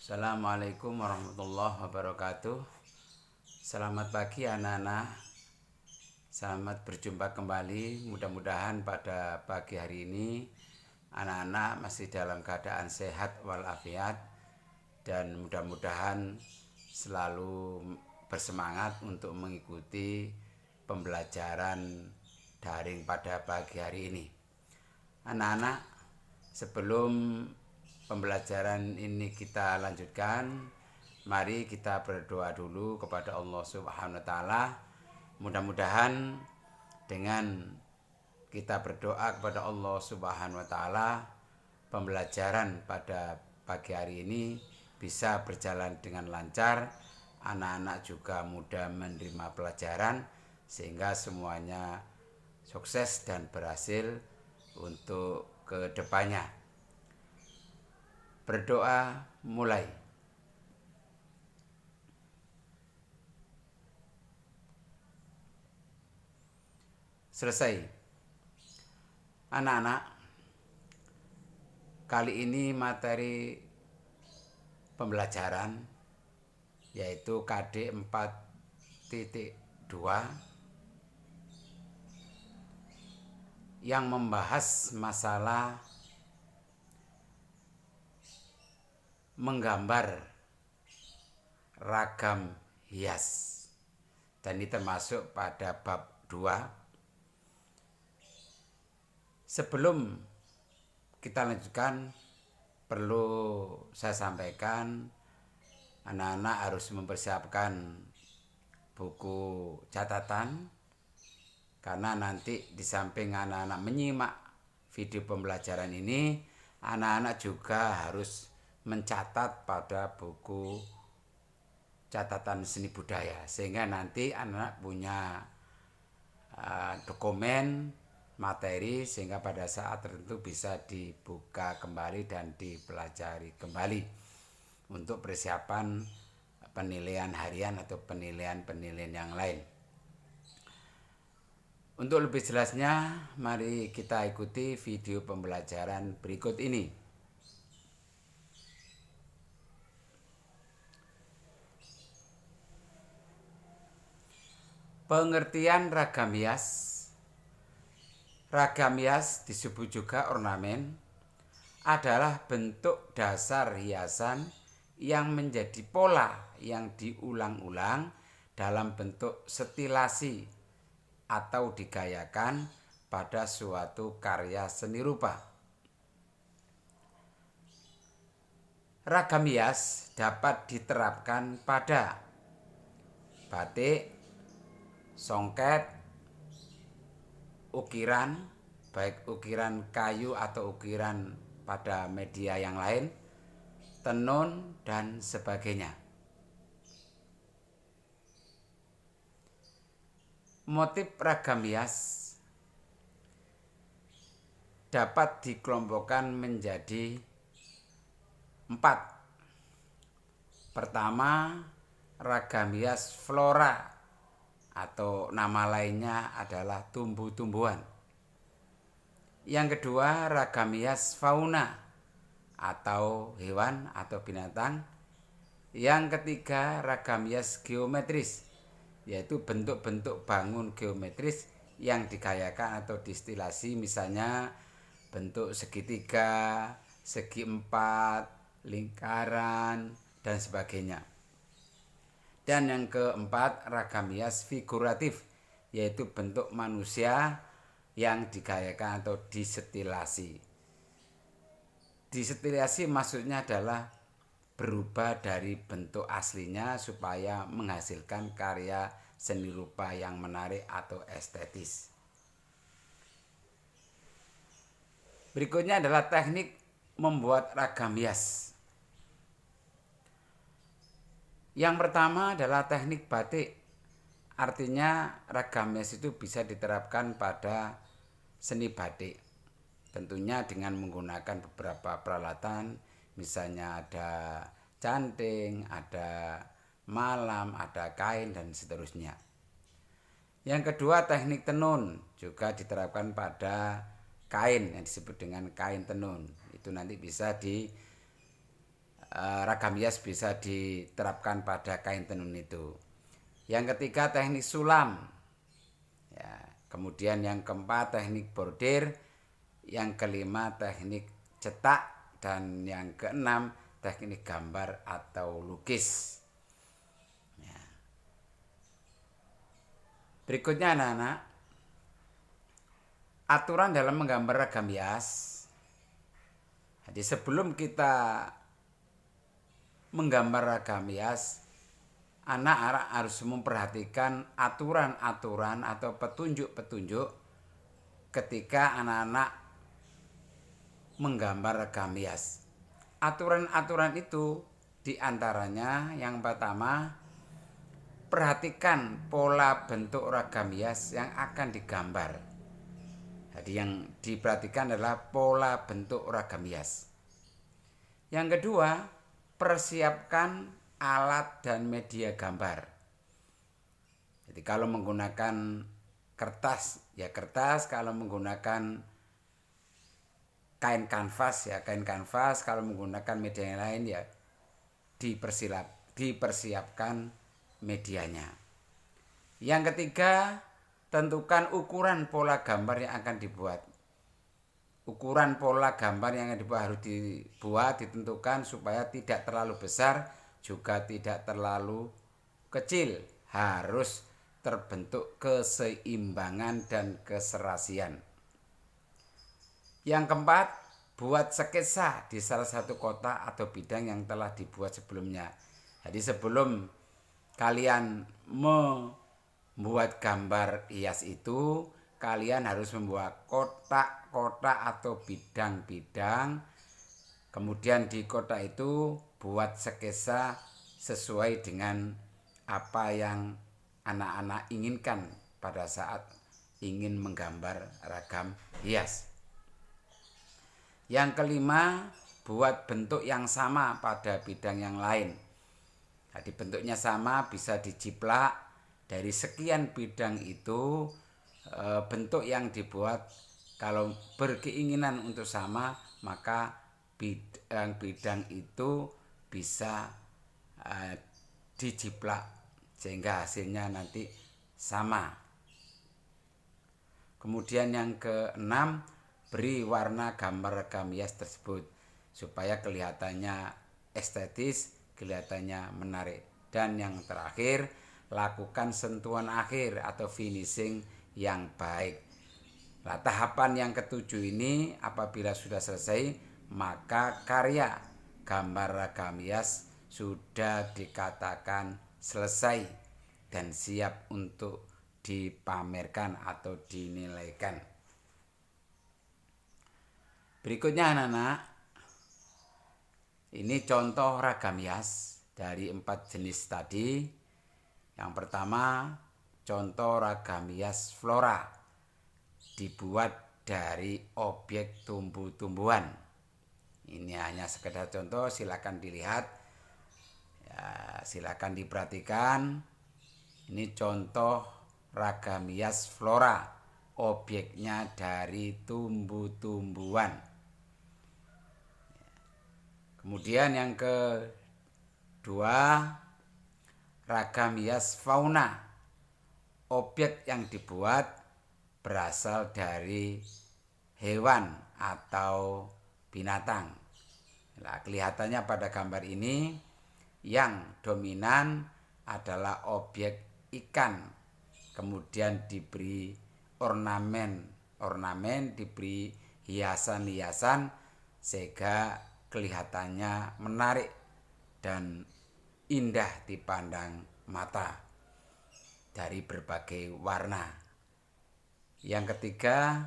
Assalamualaikum warahmatullahi wabarakatuh. Selamat pagi anak-anak. Selamat berjumpa kembali. Mudah-mudahan pada pagi hari ini anak-anak masih dalam keadaan sehat walafiat dan mudah-mudahan selalu bersemangat untuk mengikuti pembelajaran daring pada pagi hari ini. Anak-anak, sebelum pembelajaran ini kita lanjutkan, mari kita berdoa dulu kepada Allah Subhanahu wa taala. Mudah-mudahan dengan kita berdoa kepada Allah Subhanahu wa taala, pembelajaran pada pagi hari ini bisa berjalan dengan lancar, anak-anak juga mudah menerima pelajaran sehingga semuanya sukses dan berhasil untuk kedepannya. Berdoa mulai. Selesai. Anak-anak, kali ini materi pembelajaran yaitu KD 4.2 yang membahas masalah menggambar ragam hias, dan ini termasuk pada bab 2. Sebelum kita lanjutkan, perlu saya sampaikan anak-anak harus mempersiapkan buku catatan, karena nanti di samping anak-anak menyimak video pembelajaran ini, anak-anak juga harus mencatat pada buku catatan seni budaya sehingga nanti anak punya dokumen materi sehingga pada saat tertentu bisa dibuka kembali dan dipelajari kembali untuk persiapan penilaian harian atau penilaian yang lain. Untuk lebih jelasnya, mari kita ikuti video pembelajaran berikut ini. Pengertian ragam hias. Ragam hias disebut juga ornamen, adalah bentuk dasar hiasan yang menjadi pola yang diulang-ulang dalam bentuk setilasi atau digayakan pada suatu karya seni rupa. Ragam hias dapat diterapkan pada batik, songket, ukiran, baik ukiran kayu atau ukiran pada media yang lain, tenun, dan sebagainya. Motif ragam hias dapat dikelompokkan menjadi 4. Pertama, ragam hias flora atau nama lainnya adalah tumbuh-tumbuhan. Yang kedua, ragam hias fauna atau hewan atau binatang. Yang ketiga, ragam hias geometris, yaitu bentuk-bentuk bangun geometris yang digayakan atau distilasi, misalnya bentuk segitiga, segi empat, lingkaran, dan sebagainya. Dan yang keempat, ragam hias figuratif, yaitu bentuk manusia yang digayakan atau disetilasi. Disetilasi maksudnya adalah berubah dari bentuk aslinya supaya menghasilkan karya seni rupa yang menarik atau estetis. Berikutnya adalah teknik membuat ragam hias. Yang pertama adalah teknik batik. Artinya ragam hias itu bisa diterapkan pada seni batik. Tentunya dengan menggunakan beberapa peralatan, misalnya ada canting, ada malam, ada kain, dan seterusnya. Yang kedua, teknik tenun juga diterapkan pada kain yang disebut dengan kain tenun. Itu nanti bisa ragam hias bisa diterapkan pada kain tenun itu. Yang ketiga teknik sulam. Ya, kemudian yang keempat teknik bordir, yang kelima teknik cetak, dan yang keenam teknik gambar atau lukis. Ya. Berikutnya anak-anak, aturan dalam menggambar ragam hias. Jadi sebelum kita menggambar ragam hias, anak harus memperhatikan aturan-aturan atau petunjuk-petunjuk ketika anak-anak menggambar ragam hias. Aturan-aturan itu diantaranya yang pertama, perhatikan pola bentuk ragam hias yang akan digambar. Jadi yang diperhatikan adalah pola bentuk ragam hias. Yang kedua, persiapkan alat dan media gambar. Jadi kalau menggunakan kertas, ya kertas. Kalau menggunakan kain kanvas, ya kain kanvas. Kalau menggunakan media yang lain, ya dipersiapkan medianya. Yang ketiga, tentukan ukuran pola gambar yang akan dibuat. Ukuran pola gambar yang akan dibuat harus ditentukan supaya tidak terlalu besar, juga tidak terlalu kecil. Harus terbentuk keseimbangan dan keserasian. Yang keempat, buat sketsa di salah satu kotak atau bidang yang telah dibuat sebelumnya. Jadi sebelum kalian membuat gambar hias itu, kalian harus membuat kotak-kotak atau bidang-bidang. Kemudian di kotak itu buat sketsa sesuai dengan apa yang anak-anak inginkan pada saat ingin menggambar ragam hias. Yang kelima, buat bentuk yang sama pada bidang yang lain. Jadi bentuknya sama, bisa dijiplak dari sekian bidang itu. Bentuk yang dibuat kalau berkeinginan untuk sama, maka bidang itu bisa dijiplak sehingga hasilnya nanti sama. Kemudian yang keenam, beri warna gambar ragam hias tersebut supaya kelihatannya estetis, kelihatannya menarik. Dan yang terakhir, lakukan sentuhan akhir atau finishing yang baik. Nah, tahapan yang ketujuh ini apabila sudah selesai, maka karya gambar ragam hias sudah dikatakan selesai dan siap untuk dipamerkan atau dinilaikan. Berikutnya anak-anak, ini contoh ragam hias dari 4 jenis tadi. Yang pertama, contoh ragam hias flora, dibuat dari objek tumbuh-tumbuhan. Ini hanya sekedar contoh, silakan dilihat, ya, silakan diperhatikan. Ini contoh ragam hias flora, objeknya dari tumbuh-tumbuhan. Kemudian yang kedua, ragam hias fauna, objek yang dibuat berasal dari hewan atau binatang. Nah, kelihatannya pada gambar ini yang dominan adalah objek ikan. Kemudian diberi ornamen, diberi hiasan-hiasan sehingga kelihatannya menarik dan indah dipandang mata dari berbagai warna. Yang ketiga,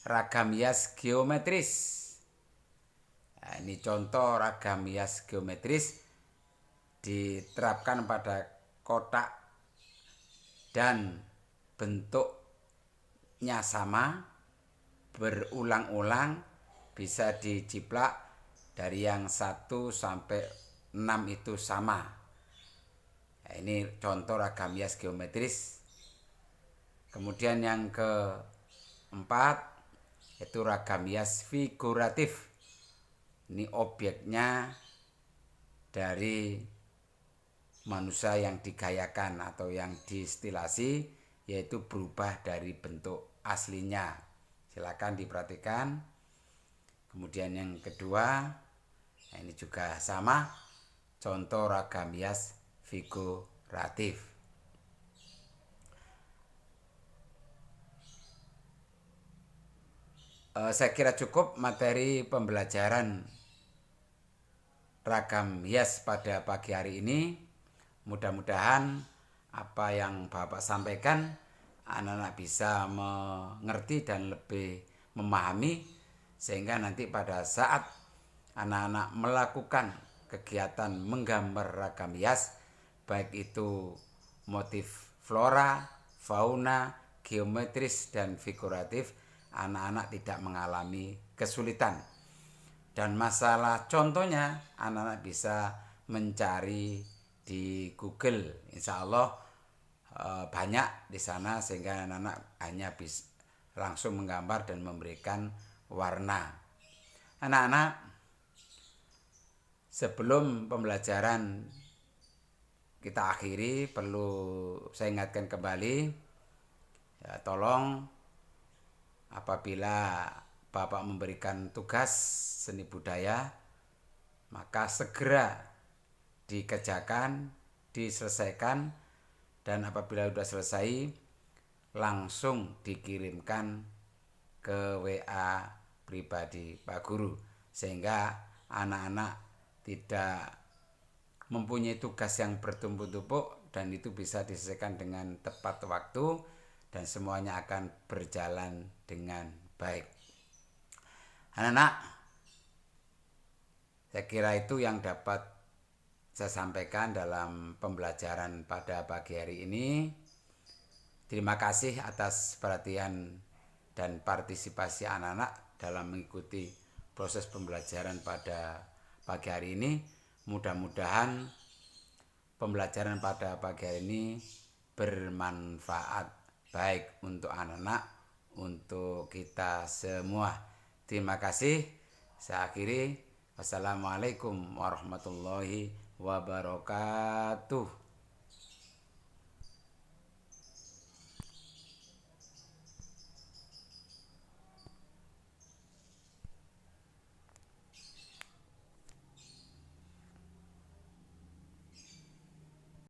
ragam hias geometris. Nah, ini contoh ragam hias geometris, diterapkan pada kotak dan bentuknya sama, berulang-ulang, bisa dijiplak dari yang 1 sampai 6 itu sama. Nah, ini contoh ragam hias geometris. Kemudian yang keempat, yaitu ragam hias figuratif, Ini objeknya dari manusia yang digayakan atau yang distilasi, yaitu berubah dari bentuk aslinya. Silakan diperhatikan. Kemudian yang kedua, nah ini juga sama, contoh ragam hias figuratif. Saya kira cukup materi pembelajaran ragam hias pada pagi hari ini. Mudah-mudahan apa yang Bapak sampaikan anak-anak bisa mengerti dan lebih memahami, sehingga nanti pada saat anak-anak melakukan kegiatan menggambar ragam hias, baik itu motif flora, fauna, geometris dan figuratif, anak-anak tidak mengalami kesulitan. Dan masalah contohnya anak-anak bisa mencari di Google, insya Allah banyak di sana, sehingga anak-anak hanya bisa langsung menggambar dan memberikan warna. Anak-anak, sebelum pembelajaran kita akhiri, perlu saya ingatkan kembali, ya, tolong apabila Bapak memberikan tugas seni budaya, maka segera dikerjakan, diselesaikan, dan apabila sudah selesai langsung dikirimkan ke WA pribadi Pak Guru, sehingga anak-anak tidak mempunyai tugas yang bertumpuk-tumpuk dan itu bisa diselesaikan dengan tepat waktu dan semuanya akan berjalan dengan baik. Anak-anak, saya kira itu yang dapat saya sampaikan dalam pembelajaran pada pagi hari ini. Terima kasih atas perhatian dan partisipasi anak-anak dalam mengikuti proses pembelajaran pada pagi hari ini. Mudah-mudahan pembelajaran pada pagi hari ini bermanfaat baik untuk anak-anak, untuk kita semua. Terima kasih. Saya akhiri. Wassalamualaikum warahmatullahi wabarakatuh.